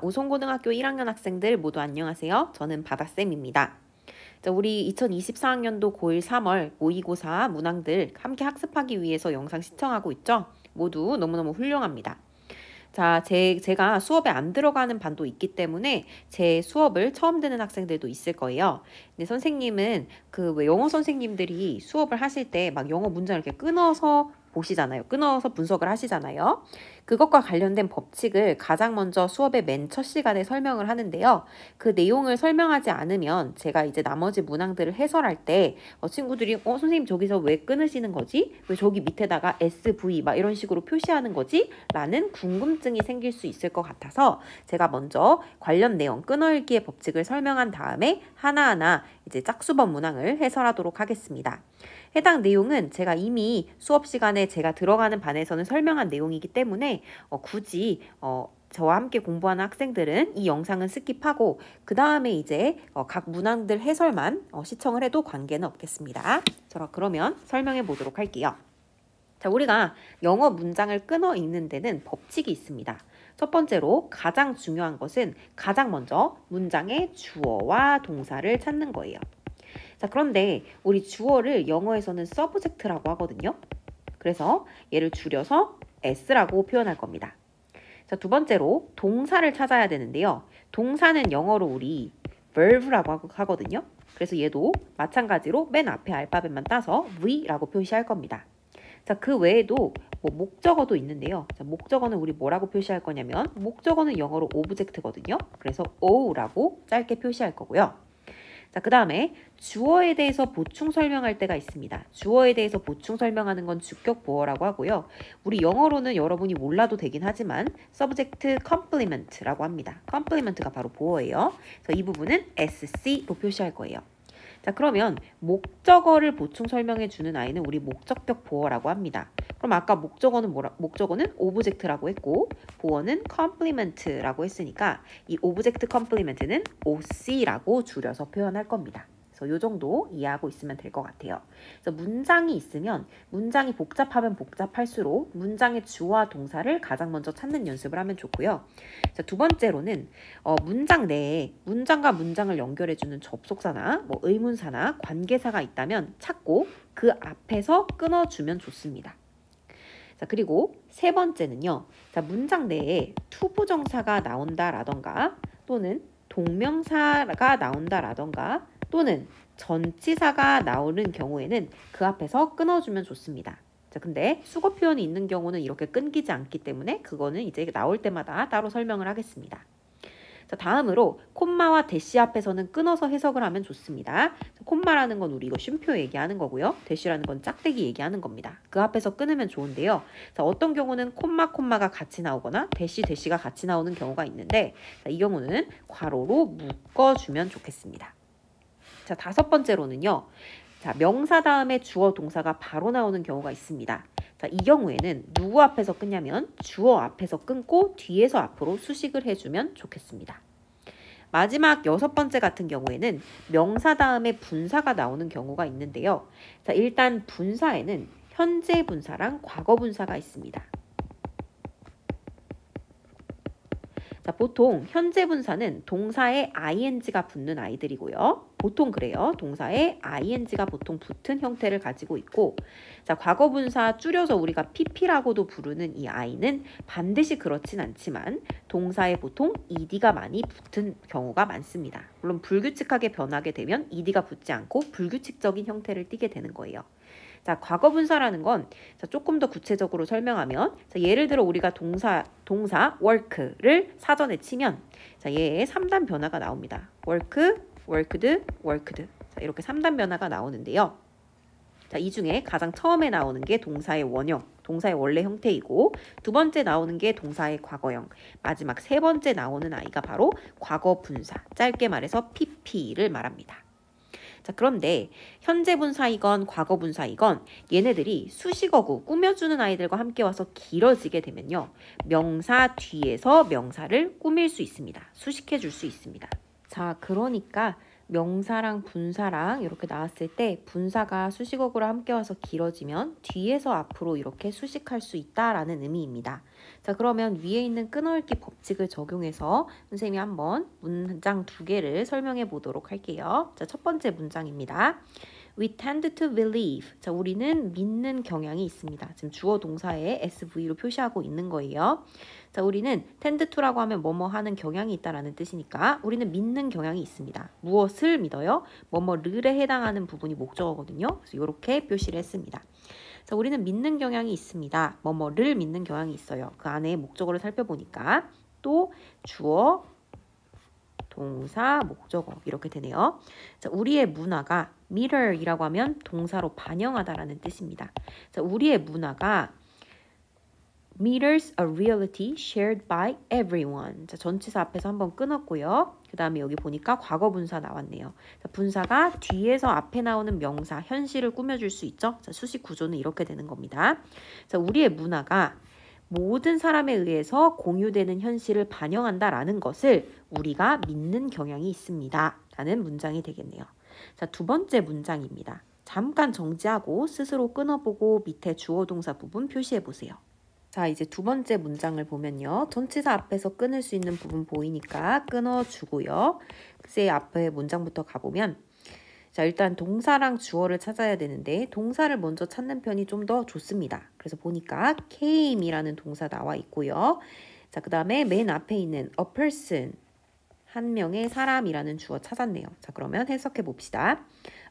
우송고등학교 1학년 학생들 모두 안녕하세요. 저는 바다쌤입니다. 자, 우리 2024학년도 고1 3월 모의고사 문항들 함께 학습하기 위해서 영상 시청하고 있죠? 모두 너무너무 훌륭합니다. 자, 제가 수업에 안 들어가는 반도 있기 때문에 제 수업을 처음 듣는 학생들도 있을 거예요. 근데 선생님은 왜 영어 선생님들이 수업을 하실 때 막 영어 문장을 이렇게 끊어서 보시잖아요. 끊어서 분석을 하시잖아요. 그것과 관련된 법칙을 가장 먼저 수업의 맨 첫 시간에 설명을 하는데요. 그 내용을 설명하지 않으면 제가 이제 나머지 문항들을 해설할 때 친구들이 선생님 저기서 왜 끊으시는 거지? 왜 저기 밑에다가 SV 막 이런 식으로 표시하는 거지? 라는 궁금증이 생길 수 있을 것 같아서 제가 먼저 관련 내용 끊어읽기의 법칙을 설명한 다음에 하나하나 이제 짝수번 문항을 해설하도록 하겠습니다. 해당 내용은 제가 이미 수업 시간에 제가 들어가는 반에서는 설명한 내용이기 때문에 굳이 저와 함께 공부하는 학생들은 이 영상은 스킵하고 그 다음에 이제 각 문항들 해설만 시청을 해도 관계는 없겠습니다. 자, 그러면 설명해 보도록 할게요. 자, 우리가 영어 문장을 끊어 읽는 데는 법칙이 있습니다. 첫 번째로 가장 중요한 것은 가장 먼저 문장의 주어와 동사를 찾는 거예요. 자, 그런데 우리 주어를 영어에서는 subject라고 하거든요. 그래서 얘를 줄여서 s라고 표현할 겁니다. 자, 두 번째로 동사를 찾아야 되는데요. 동사는 영어로 우리 verb라고 하거든요. 그래서 얘도 마찬가지로 맨 앞에 알파벳만 따서 v라고 표시할 겁니다. 자, 그 외에도 목적어도 있는데요. 자, 목적어는 우리 뭐라고 표시할 거냐면 목적어는 영어로 object거든요. 그래서 o라고 짧게 표시할 거고요. 자, 그 다음에 주어에 대해서 보충 설명할 때가 있습니다. 주어에 대해서 보충 설명하는 건 주격 보어라고 하고요. 우리 영어로는 여러분이 몰라도 되긴 하지만 subject complement라고 합니다. complement가 바로 보어예요. 그래서 이 부분은 SC로 표시할 거예요. 자, 그러면 목적어를 보충 설명해 주는 아이는 우리 목적격 보어라고 합니다. 그럼 아까 목적어는 목적어는 object라고 했고 보어는 complement라고 했으니까 이 object complement는 OC라고 줄여서 표현할 겁니다. 그래서 이 정도 이해하고 있으면 될 것 같아요. 그래서 문장이 있으면 문장이 복잡하면 복잡할수록 문장의 주어와 동사를 가장 먼저 찾는 연습을 하면 좋고요. 자, 두 번째로는 문장 내에 문장과 문장을 연결해주는 접속사나 의문사나 관계사가 있다면 찾고 그 앞에서 끊어주면 좋습니다. 자, 그리고 세 번째는요. 자, 문장 내에 투부정사가 나온다라던가 또는 동명사가 나온다라던가 또는 전치사가 나오는 경우에는 그 앞에서 끊어주면 좋습니다. 자, 근데 수거 표현이 있는 경우는 이렇게 끊기지 않기 때문에 그거는 이제 나올 때마다 따로 설명을 하겠습니다. 자, 다음으로 콤마와 대시 앞에서는 끊어서 해석을 하면 좋습니다. 자, 콤마라는 건 우리 이거 쉼표 얘기하는 거고요. 대시라는 건 짝대기 얘기하는 겁니다. 그 앞에서 끊으면 좋은데요. 자, 어떤 경우는 콤마가 같이 나오거나 대시가 같이 나오는 경우가 있는데 자, 이 경우는 괄호로 묶어주면 좋겠습니다. 자, 다섯 번째로는요. 자, 명사 다음에 주어 동사가 바로 나오는 경우가 있습니다. 자, 이 경우에는 누구 앞에서 끊냐면 주어 앞에서 끊고 뒤에서 앞으로 수식을 해주면 좋겠습니다. 마지막 여섯 번째 같은 경우에는 명사 다음에 분사가 나오는 경우가 있는데요. 자, 일단 분사에는 현재 분사랑 과거 분사가 있습니다. 자, 보통 현재 분사는 동사에 ing가 붙는 아이들이고요. 보통 그래요. 동사에 ing가 보통 붙은 형태를 가지고 있고 자, 과거 분사 줄여서 우리가 pp라고도 부르는 이 i는 반드시 그렇진 않지만 동사에 보통 ed가 많이 붙은 경우가 많습니다. 물론 불규칙하게 변하게 되면 ed가 붙지 않고 불규칙적인 형태를 띠게 되는 거예요. 자, 과거 분사라는 건 자, 조금 더 구체적으로 설명하면 자, 예를 들어 우리가 동사 work를 사전에 치면 자, 얘의 3단 변화가 나옵니다. work, worked, worked. 자, 이렇게 3단 변화가 나오는데요. 자, 이 중에 가장 처음에 나오는 게 동사의 원형, 동사의 원래 형태이고 두 번째 나오는 게 동사의 과거형, 마지막 세 번째 나오는 아이가 바로 과거 분사, 짧게 말해서 pp를 말합니다. 자, 그런데 현재 분사이건 과거 분사이건 얘네들이 수식어구 꾸며주는 아이들과 함께 와서 길어지게 되면요. 명사 뒤에서 명사를 꾸밀 수 있습니다. 수식해 줄 수 있습니다. 자, 그러니까 명사랑 분사랑 이렇게 나왔을 때 분사가 수식어구로 함께 와서 길어지면 뒤에서 앞으로 이렇게 수식할 수 있다라는 의미입니다. 자, 그러면 위에 있는 끊어읽기 법칙을 적용해서 선생님이 한번 문장 두 개를 설명해 보도록 할게요. 자, 첫 번째 문장입니다. We tend to believe. 자, 우리는 믿는 경향이 있습니다. 지금 주어 동사에 SV로 표시하고 있는 거예요. 자, 우리는 tend to라고 하면 뭐뭐 하는 경향이 있다라는 뜻이니까 우리는 믿는 경향이 있습니다. 무엇을 믿어요? 뭐뭐를에 해당하는 부분이 목적어거든요. 그래서 이렇게 표시를 했습니다. 자, 우리는 믿는 경향이 있습니다. 뭐뭐를 믿는 경향이 있어요. 그 안에 목적어를 살펴보니까 또 주어, 동사, 목적어 이렇게 되네요. 자, 우리의 문화가 mirror이라고 하면 동사로 반영하다라는 뜻입니다. 자, 우리의 문화가 mirrors a reality shared by everyone. 자, 전치사 앞에서 한번 끊었고요. 그 다음에 여기 보니까 과거 분사 나왔네요. 자, 분사가 뒤에서 앞에 나오는 명사, 현실을 꾸며줄 수 있죠. 자, 수식 구조는 이렇게 되는 겁니다. 자, 우리의 문화가 모든 사람에 의해서 공유되는 현실을 반영한다라는 것을 우리가 믿는 경향이 있습니다. 라는 문장이 되겠네요. 자, 두 번째 문장입니다. 잠깐 정지하고 스스로 끊어보고 밑에 주어 동사 부분 표시해 보세요. 자, 이제 두 번째 문장을 보면요. 전치사 앞에서 끊을 수 있는 부분 보이니까 끊어주고요. 글쎄 앞에 문장부터 가보면 자, 일단 동사랑 주어를 찾아야 되는데 동사를 먼저 찾는 편이 좀 더 좋습니다. 그래서 보니까 came이라는 동사 나와 있고요. 자, 그 다음에 맨 앞에 있는 a person, 한 명의 사람이라는 주어 찾았네요. 자, 그러면 해석해 봅시다.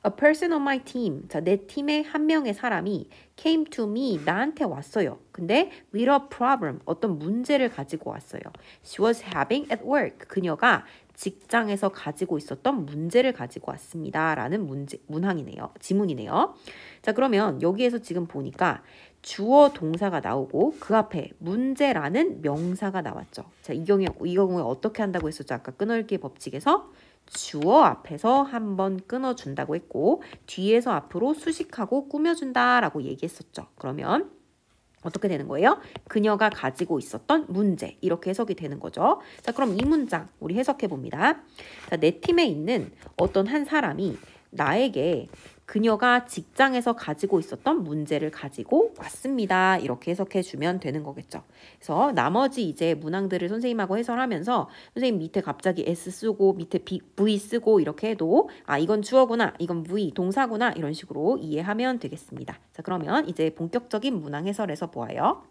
A person on my team. 자, 내 팀의 한 명의 사람이 came to me. 나한테 왔어요. 근데 with a problem. 어떤 문제를 가지고 왔어요. She was having at work. 그녀가 직장에서 가지고 있었던 문제를 가지고 왔습니다. 라는 문항이네요. 지문이네요. 자, 그러면 여기에서 지금 보니까 주어 동사가 나오고 그 앞에 문제라는 명사가 나왔죠. 자, 이 경우에 어떻게 한다고 했었죠? 아까 끊어읽기 법칙에서 주어 앞에서 한번 끊어준다고 했고 뒤에서 앞으로 수식하고 꾸며준다라고 얘기했었죠. 그러면 어떻게 되는 거예요? 그녀가 가지고 있었던 문제 이렇게 해석이 되는 거죠. 자, 그럼 이 문장 우리 해석해 봅니다. 자, 내 팀에 있는 어떤 한 사람이 나에게 그녀가 직장에서 가지고 있었던 문제를 가지고 왔습니다. 이렇게 해석해 주면 되는 거겠죠. 그래서 나머지 이제 문항들을 선생님하고 해설하면서 선생님 밑에 갑자기 S 쓰고 밑에 V 쓰고 이렇게 해도 아, 이건 주어구나, 이건 V 동사구나 이런 식으로 이해하면 되겠습니다. 자, 그러면 이제 본격적인 문항 해설에서 보아요.